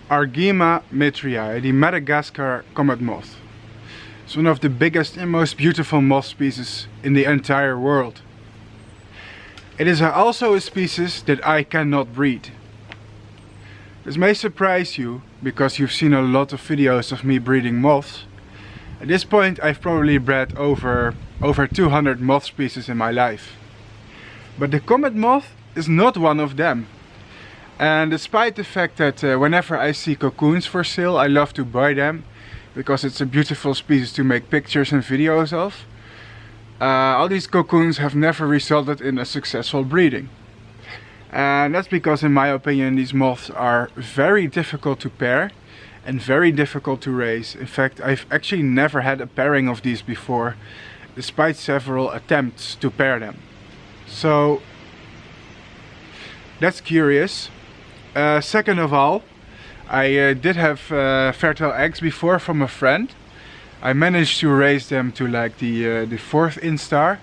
Argema mittrei, the Madagascar Comet Moth. It's one of the biggest and most beautiful moth species in the entire world. It is also a species that I cannot breed. This may surprise you, because you've seen a lot of videos of me breeding moths. At this point I've probably bred over 200 moth species in my life. But the Comet Moth is not one of them. And despite the fact that whenever I see cocoons for sale, I love to buy them, because it's a beautiful species to make pictures and videos of, all these cocoons have never resulted in a successful breeding. And that's because, in my opinion, these moths are very difficult to pair and very difficult to raise. In fact, I've actually never had a pairing of these before, despite several attempts to pair them. So that's curious. Second of all, I did have fertile eggs before from a friend. I managed to raise them to like the 4th instar,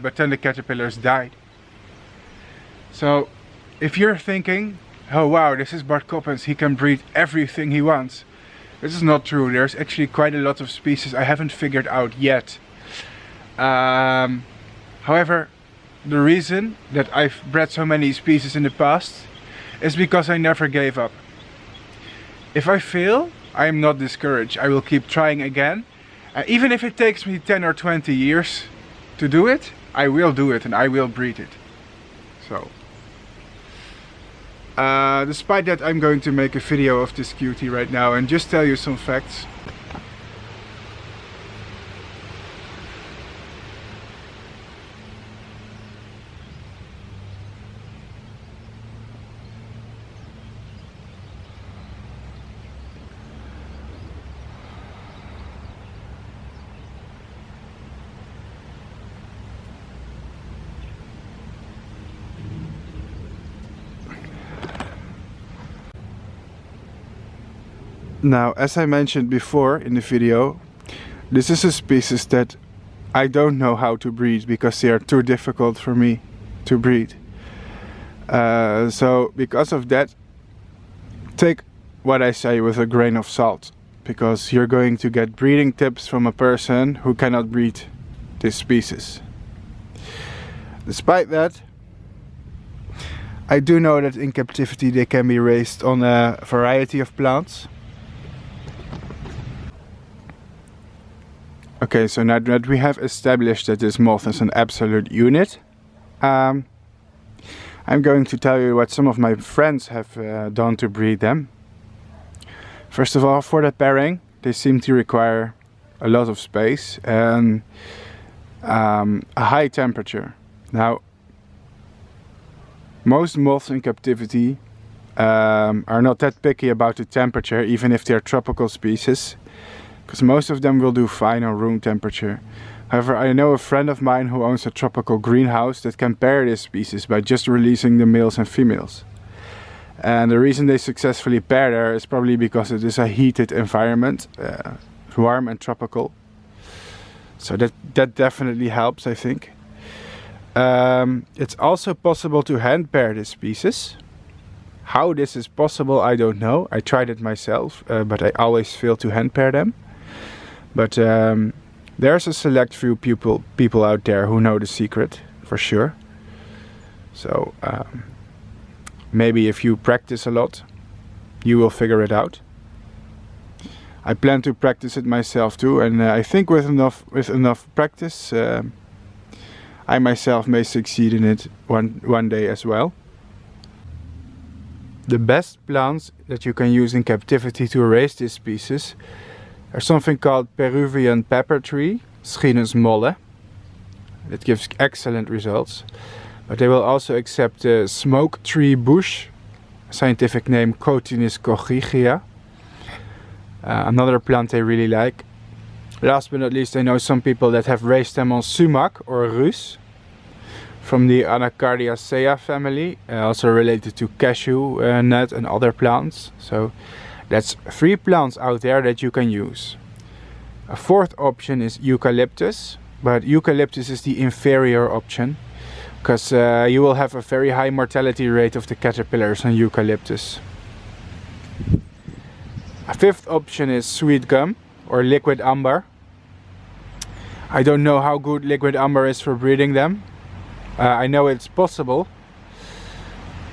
but then the caterpillars died. So if you're thinking, oh wow, this is Bart Coppens, he can breed everything he wants. This is not true. There's actually quite a lot of species I haven't figured out yet. However, the reason that I've bred so many species in the past is because I never gave up. If I fail, I am not discouraged. I will keep trying again. Even if it takes me 10 or 20 years to do it, I will do it and I will breed it. So, despite that, I'm going to make a video of this cutie right now and just tell you some facts. Now, as I mentioned before in the video, this is a species that I don't know how to breed because they are too difficult for me to breed. So because of that, take what I say with a grain of salt, because you're going to get breeding tips from a person who cannot breed this species. Despite that, I do know that in captivity they can be raised on a variety of plants. Okay, so now that we have established that this moth is an absolute unit, I'm going to tell you what some of my friends have done to breed them. First of all, for the pairing, they seem to require a lot of space and a high temperature. Now, most moths in captivity are not that picky about the temperature, even if they're tropical species, because most of them will do fine on room temperature. However, I know a friend of mine who owns a tropical greenhouse that can pair this species by just releasing the males and females. And the reason they successfully pair there is probably because it is a heated environment, warm and tropical. So that definitely helps, I think. It's also possible to hand pair this species. How this is possible, I don't know. I tried it myself, but I always fail to hand pair them. But there's a select few people out there who know the secret, for sure. So maybe if you practice a lot, you will figure it out. I plan to practice it myself too, and I think with enough practice, I myself may succeed in it one day as well. The best plants that you can use in captivity to raise this species are something called Peruvian pepper tree, Schinus molle. It gives excellent results. But they will also accept smoke tree bush, scientific name Cotinus coghigia. Another plant they really like. Last but not least, I know some people that have raised them on sumac or rus, from the Anacardiaceae family, also related to cashew nut and other plants. So that's 3 plants out there that you can use. A 4th option is eucalyptus, but eucalyptus is the inferior option, because you will have a very high mortality rate of the caterpillars on eucalyptus. A fifth option is sweet gum or liquid amber. I don't know how good liquid amber is for breeding them. I know it's possible.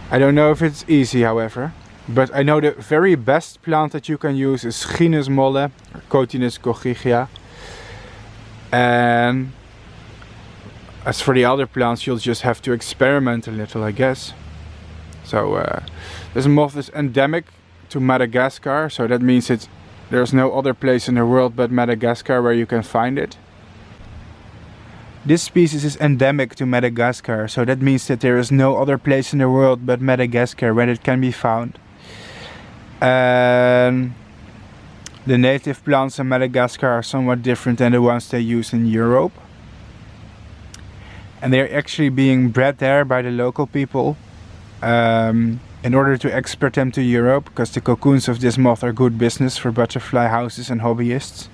I don't know if it's easy, however. But I know the very best plant that you can use is Ginus molle, or Cotinus coccygia. And as for the other plants, you'll just have to experiment a little, I guess. So this moth is endemic to Madagascar, so that means there's no other place in the world but Madagascar where you can find it. This species is endemic to Madagascar, so that means that there is no other place in the world but Madagascar where it can be found. And the native plants in Madagascar are somewhat different than the ones they use in Europe. And they're actually being bred there by the local people in order to export them to Europe, because the cocoons of this moth are good business for butterfly houses and hobbyists.